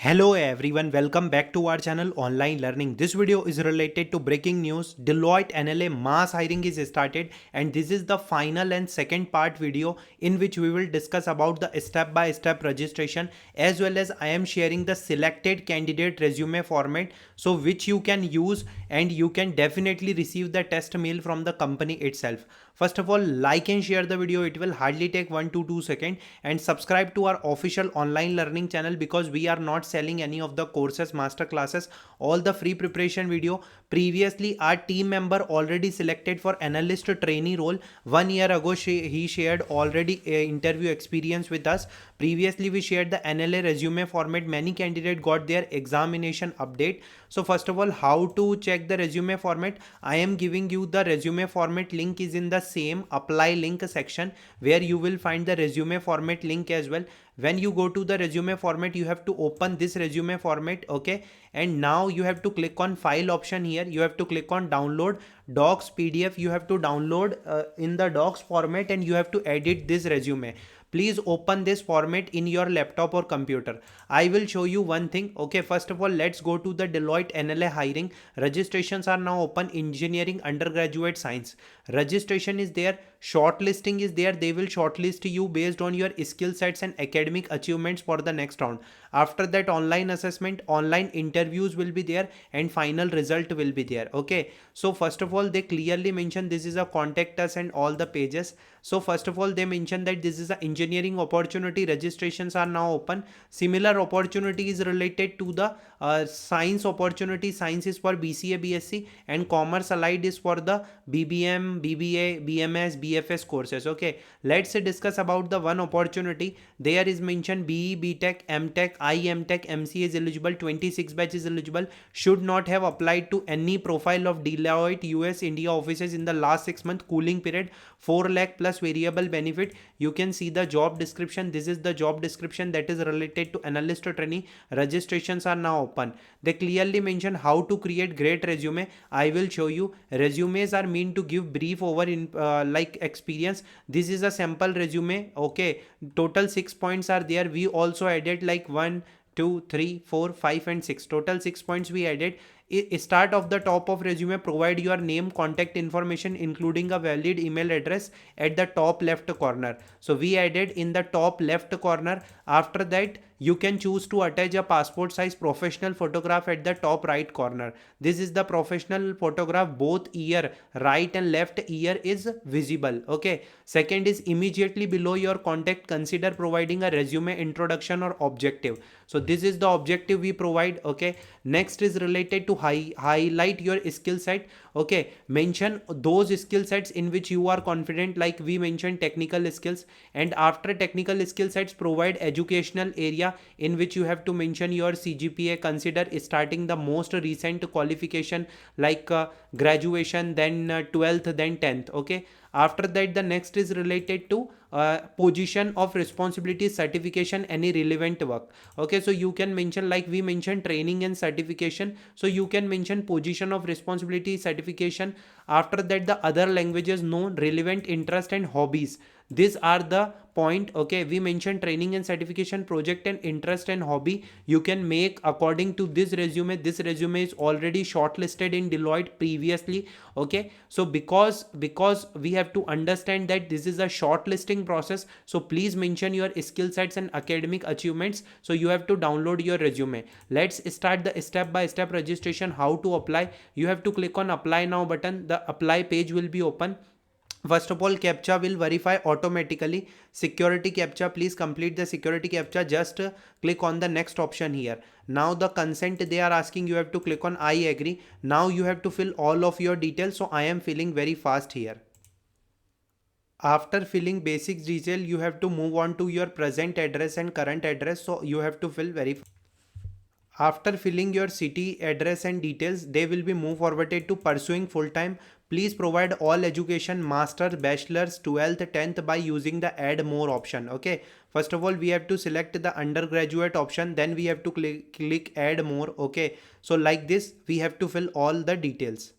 Hello everyone, welcome back to our channel Online Learning. This video is related to breaking news. Deloitte NLA mass hiring is started, and this is the final and second part video in which we will discuss about the step-by-step registration, as well as I am sharing the selected candidate resume format, so which you can use and you can definitely receive the test mail from the company itself. First of all, like and share the video. It will hardly take 1 to 2 seconds, and subscribe to our official online learning channel because we are not selling any of the courses, master classes, all the free preparation video. Previously, our team member already selected for analyst trainee role 1 year ago. He shared already a interview experience with us. Previously, we shared the NLA resume format. Many candidates got their examination update. So first of all, how to check the resume format? I am giving you the resume format link is in the same apply link section, where you will find the resume format link as well. When you go to the resume format, you have to open this resume format, okay, and now you have to click on file option. Here you have to click on download docs PDF. You have to download in the docs format, and you have to edit this resume. Please open this format in your laptop or computer. I will show you one thing. Okay, first of all, let's go to the Deloitte NLA hiring. Registrations are now open. Engineering undergraduate science registration is there. Shortlisting is there. They will shortlist you based on your skill sets and academic achievements for the next round. After that, online assessment, online interviews will be there, and final result will be there. Okay, so first of all, they clearly mention this is a contact us and all the pages. So first of all, they mention that this is an engineering opportunity. Registrations are now open. Similar opportunity is related to the science opportunity. Science is for BCA, BSc, and commerce allied is for the BBM, BBA, BMS, BFS courses. Okay, let's discuss about the one opportunity. There is mentioned BE, BTech, MTech, IMTech, MCA is eligible. 26 batch is eligible. Should not have applied to any profile of Deloitte US India offices in the last 6 month cooling period. 4 lakh plus variable benefit. You can see the job description. This is the job description that is related to analyst or trainee. Registrations are now open. They clearly mention how to create great resume. I will show you. Resumes are meant to give brief over in like experience. This is a sample resume. Okay, total 6 points are there. We also added like 1, 2, 3, 4, 5 and 6. Total 6 points we added. Start of the top of resume, provide your name, contact information including a valid email address at the top left corner. So we added in the top left corner. After that, you can choose to attach a passport size professional photograph at the top right corner. This is the professional photograph. Both ear, right and left ear is visible. Okay, second is immediately below your contact, consider providing a resume introduction or objective. So this is the objective we provide. Okay, next is related to highlight your skill set. Okay, mention those skill sets in which you are confident, like we mentioned technical skills, and after technical skill sets, provide educational area in which you have to mention your CGPA. Consider starting the most recent qualification, like graduation, then 12th, then 10th. Okay, after that, the next is related to position of responsibility, certification, any relevant work. Okay, so you can mention, like we mentioned training and certification, so you can mention position of responsibility, certification. After that, the other languages known, relevant interest and hobbies. These are the point. Okay, we mentioned training and certification, project and interest and hobby. You can make according to this resume. This resume is already shortlisted in Deloitte previously. Okay, so because we have to understand that this is a shortlisting process, so please mention your skill sets and academic achievements. So you have to download your resume. Let's start the step by step registration. How to apply? You have to click on apply now button. The apply page will be open. First of all, captcha will verify automatically. Security captcha, please complete the security captcha. Just click on the next option here. Now the consent they are asking, you have to click on I agree. Now you have to fill all of your details. So I am filling very fast here. After filling basic detail, you have to move on to your present address and current address. So you have to fill very fast. After filling your city, address and details, they will be moved forwarded to pursuing full-time. Please provide all education, master, bachelor's, 12th, 10th by using the add more option. Okay, first of all, we have to select the undergraduate option, then we have to click add more. Okay, so like this, we have to fill all the details.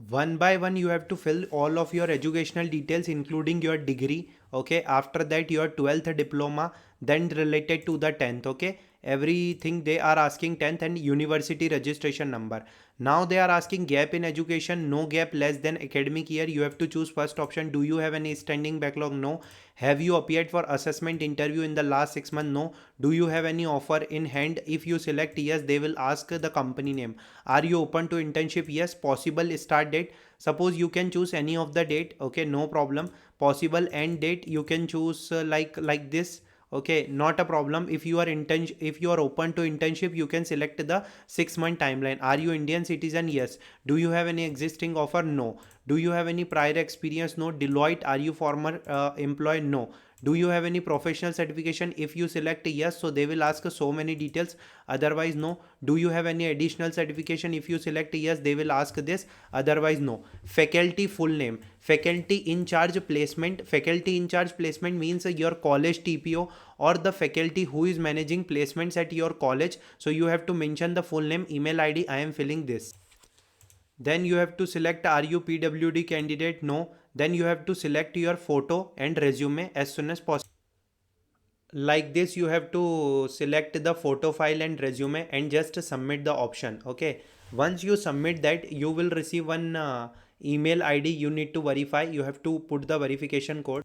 One by one, you have to fill all of your educational details including your degree. Okay, after that your 12th diploma, then related to the 10th. Okay, everything they are asking 10th and university registration number. Now they are asking gap in education, no gap less than academic year. You have to choose first option. Do you have any standing backlog? No. Have you appeared for assessment interview in the last 6 months? No. Do you have any offer in hand? If you select yes, they will ask the company name. Are you open to internship? Yes. Possible start date, suppose you can choose any of the date, okay, no problem. Possible end date, you can choose like this, okay, not a problem. If you are if you are open to internship, you can select the 6 month timeline. Are you Indian citizen? Yes. Do you have any existing offer? No. Do you have any prior experience? No. Deloitte, are you former employee? No. Do you have any professional certification? If you select yes, so they will ask so many details, otherwise no. Do you have any additional certification? If you select yes, they will ask this, otherwise no. Faculty full name, faculty in charge placement. Faculty in charge placement means your college TPO or the faculty who is managing placements at your college. So you have to mention the full name, email ID. I am filling this. Then you have to select, are you PWD candidate? No. Then you have to select your photo and resume as soon as possible. Like this, you have to select the photo file and resume and just submit the option, okay. Once you submit that, you will receive one email ID. You need to verify. You have to put the verification code.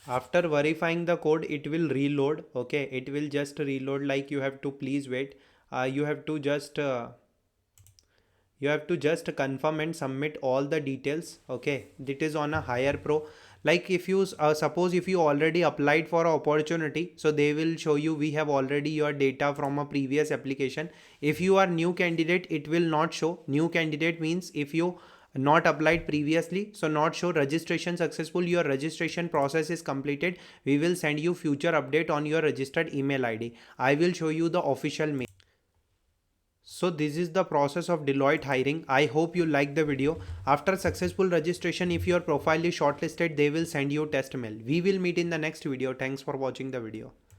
After verifying the code, it will reload, okay. It will just reload, like you have to please wait. You have to just confirm and submit all the details, okay. That is on a Hire Pro. Like if you suppose if you already applied for an opportunity, so they will show you we have already your data from a previous application. If you are new candidate, it will not show. New candidate means if you not applied previously, so not show. Registration successful, your registration process is completed. We will send you future update on your registered email ID. I will show you the official mail. So this is the process of Deloitte hiring. I hope you like the video. After successful registration, if your profile is shortlisted, they will send you test mail. We will meet in the next video. Thanks for watching the video.